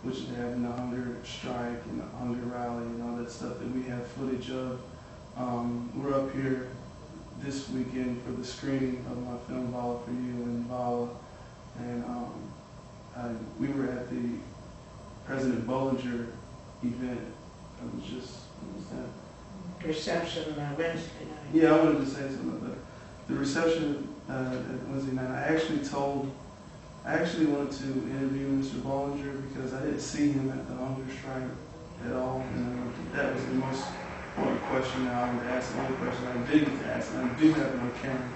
which they have in the hunger strike and the hunger rally and all that stuff that we have footage of. We're up here this weekend for the screening of my film Vala for You and Vala, and we were at the President Bollinger event. It was just, what was that? Reception Wednesday night. Yeah, I wanted to say something about the reception at Wednesday night. I actually wanted to interview Mr. Bollinger because I didn't see him at the hunger strike at all, and that was the most important question that I wanted to ask. The only question I didn't get to ask, and I do have it on camera,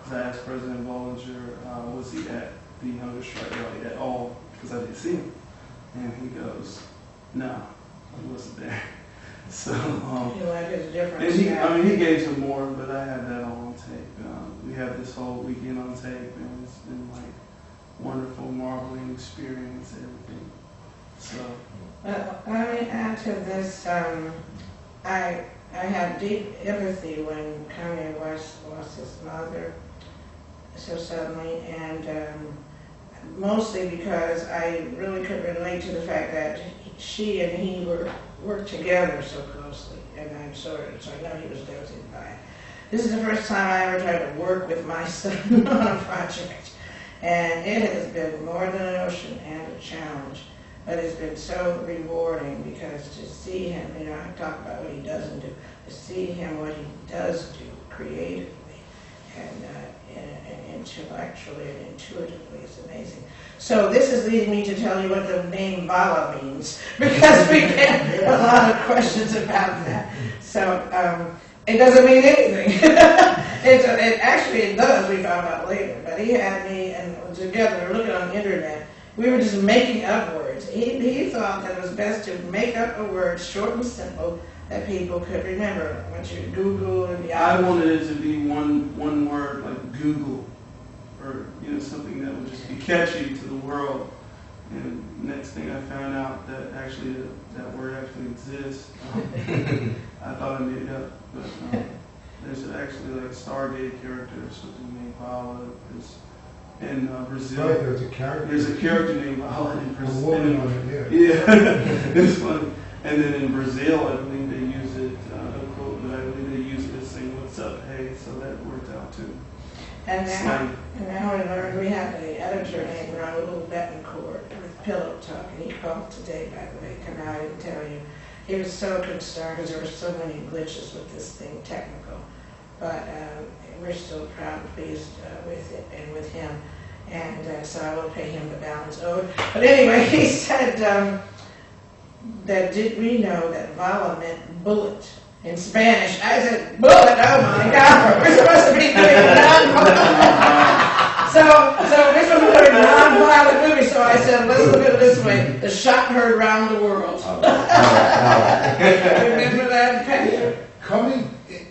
because I asked President Bollinger, was he at the hunger strike rally at all? Because I didn't see him, and he goes, "No, he wasn't there." So, and he gave some more, but I have that all on tape. We have this whole weekend on tape, and it's been like wonderful, marveling experience, everything. So, let me add to this. I had deep empathy when Kanye West lost his mother so suddenly, and mostly because I really could relate to the fact that she and he worked together so closely, and I'm sorry, so I know he was devastated by it. This is the first time I ever tried to work with my son on a project, and it has been more than an ocean and a challenge, but it's been so rewarding because to see him, you know, I talk about what he doesn't do, to see him what he does do creatively and intellectually and intuitively is amazing. So this is leading me to tell you what the name Vala means, because we get a lot of questions about that. So it doesn't mean anything. It does, we found out later. But he had me, and together, we were looking on the internet, we were just making up words. He thought that it was best to make up a word, short and simple, that people could remember. Once you Google and I wanted it to be one word, like Google, or something that would just be catchy to the world. And next thing I found out that actually that word actually exists. I thought I made it up, but there's actually like a Stargate character or something named Vala. In Brazil, right, there's a character. There's a character named Vala in Brazil. A woman on it, yeah. It's funny. And then in Brazil, I believe they use it, don't quote, but I believe they use it to sing "What's Up, Hey," so that worked out too. And now we learned we have an editor named Raul Betancourt with Pillow Talk, and he called today, by the way, come out and tell you. He was so concerned because there were so many glitches with this thing, technical. But we're still proud and pleased with it and with him. And so I will pay him the balance owed. But anyway, he said that did we know that Vala meant bullet in Spanish? I said, bullet, oh my God, we're supposed to be doing non-violent. So we're supposed to be doing non-violent movie, so I said, let's look at it this way, the shot heard around the world. Remember that, Patrick?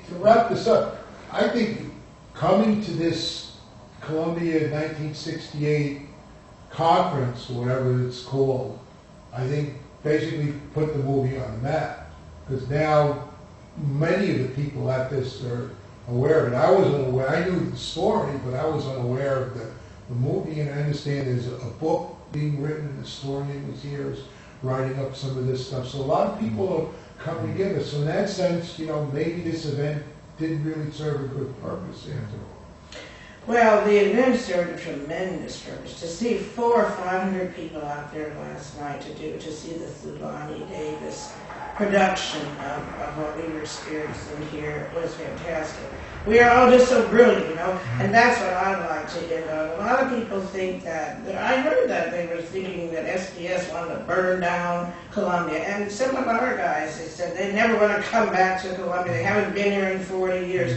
To wrap this up, I think coming to this Columbia 1968 conference, or whatever it's called, I think basically put the movie on the map. Because now many of the people at this are aware of it. I wasn't aware, I knew the story, but I was unaware of the movie, and I understand there's a book being written, and the historian was here writing up some of this stuff. So a lot of people are coming together. So in that sense, maybe this event didn't really serve a good purpose after all. Well, the event served a tremendous purpose. To see 400 or 500 people out there last night to see the Thulani Davis production of what we were experiencing here was fantastic. We are all just so brilliant, and that's what I'd like to end on. A lot of people think that, I heard that they were thinking that SDS wanted to burn down Columbia, and some of our guys, they said they never want to come back to Columbia. They haven't been here in 40 years.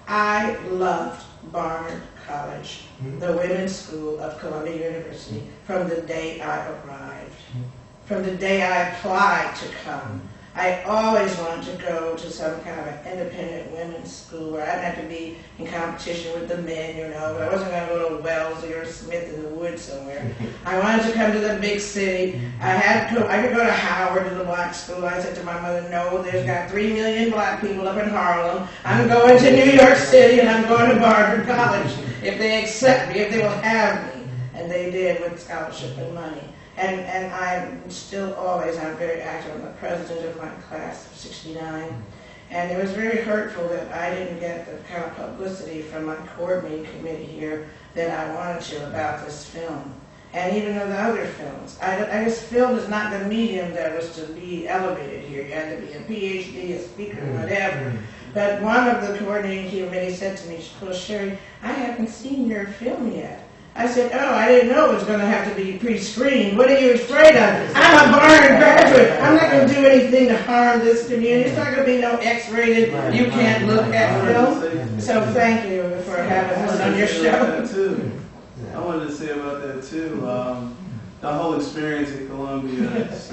I loved Barnard College, the women's school of Columbia University, from the day I arrived, from the day I applied to come. I always wanted to go to some kind of an independent women's school where I didn't have to be in competition with the men, but I wasn't going to go to Wellesley or Smith in the woods somewhere. I wanted to come to the big city. I could go to Howard to the black school. I said to my mother, no, there's got 3 million black people up in Harlem. I'm going to New York City, and I'm going to Barnard College if they accept me, if they will have me. And they did with scholarship and money. And I'm still always, I'm very active. I'm the president of my class of '69. And it was very hurtful that I didn't get the kind of publicity from my coordinating committee here that I wanted to about this film. And even of the other films. I just film is not the medium that was to be elevated here. You had to be a PhD, a speaker, whatever. But one of the coordinating committee said to me, well, Sherry, I haven't seen your film yet. I said, oh, I didn't know it was going to have to be pre-screened. What are you afraid of? I'm a Barnard graduate. I'm not going to do anything to harm this community. It's not going to be no X-rated, you can't look at film. So thank you for having us on your show. I wanted to say about that too. The whole experience at Columbia has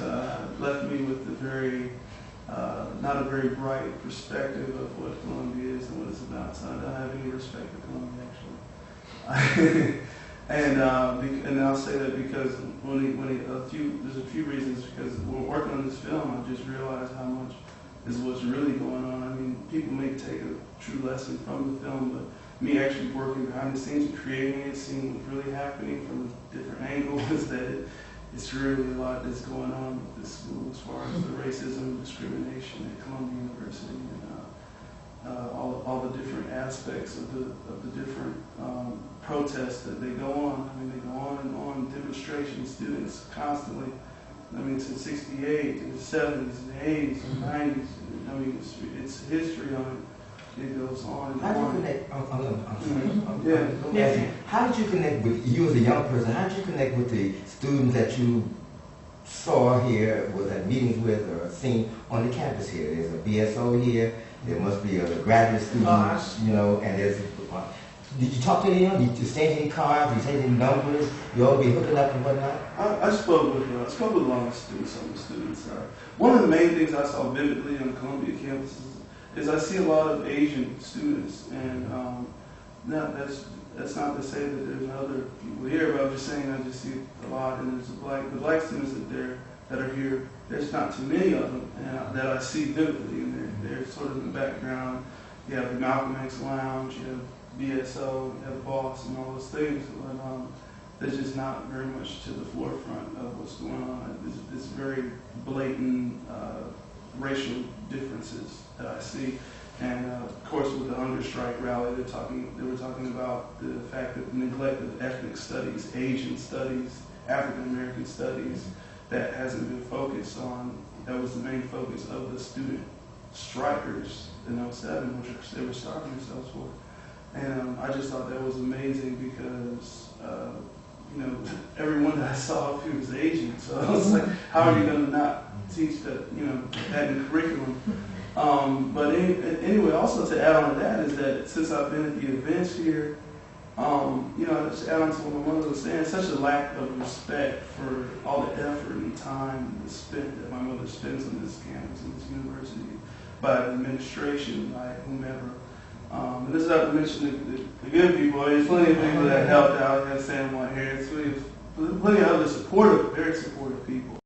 left me with a very, not a very bright perspective of what Columbia is and what it's about. So I don't have any respect for Columbia actually. And I'll say that because there's a few reasons. Because when working on this film, I just realized how much is what's really going on. I mean, people may take a true lesson from the film, but me actually working behind the scenes and creating it, seeing what's really happening from a different angle, is that it's really a lot that's going on with this school as far as the racism and discrimination at Columbia University, and all the different aspects of the different protests that they go on. I mean, they go on and on, demonstrations, students constantly. I mean, since '68 to the '70s and the '80s and '90s. I mean, it's history on it. It goes on and How do you on. connect? Yeah. How did you connect with you as a young person? How did you connect with the students that you saw here, was at meetings with, or seen on the campus here? There's a BSO here. There must be a graduate student, you know, and there's. Did you talk to anyone? Did you exchange any cards? Did you exchange any numbers? You all be hooking up and whatnot? I spoke with a lot of students. Some of the students. One of the main things I saw vividly on the Columbia campus is I see a lot of Asian students, and that's not to say that there's other people here, but I'm just saying I just see a lot, and there's the black students that are here. There's not too many of them, and that I see vividly, and they're sort of in the background. You have the Malcolm X Lounge, you have BSO, you have the Boss, and all those things, but they're just not very much to the forefront of what's going on. It's very blatant racial differences that I see, and of course with the hunger strike rally, they were talking about the fact that the neglect of ethnic studies, Asian studies, African American studies, that hasn't been focused on. That was the main focus of the student strikers in '07, which they were starving themselves for. And I just thought that was amazing because everyone that I saw up here was Asian, so I was like, how are you going to not teach that, that in the curriculum? But anyway, also to add on to that is that since I've been at the events here, just add on to what my mother was saying, such a lack of respect for all the effort and time that my mother spends on this campus and this university by the administration, by whomever. And this is not to mention the good people. There's plenty of people that helped out. I got to say them right here. There's plenty of other supportive, very supportive people.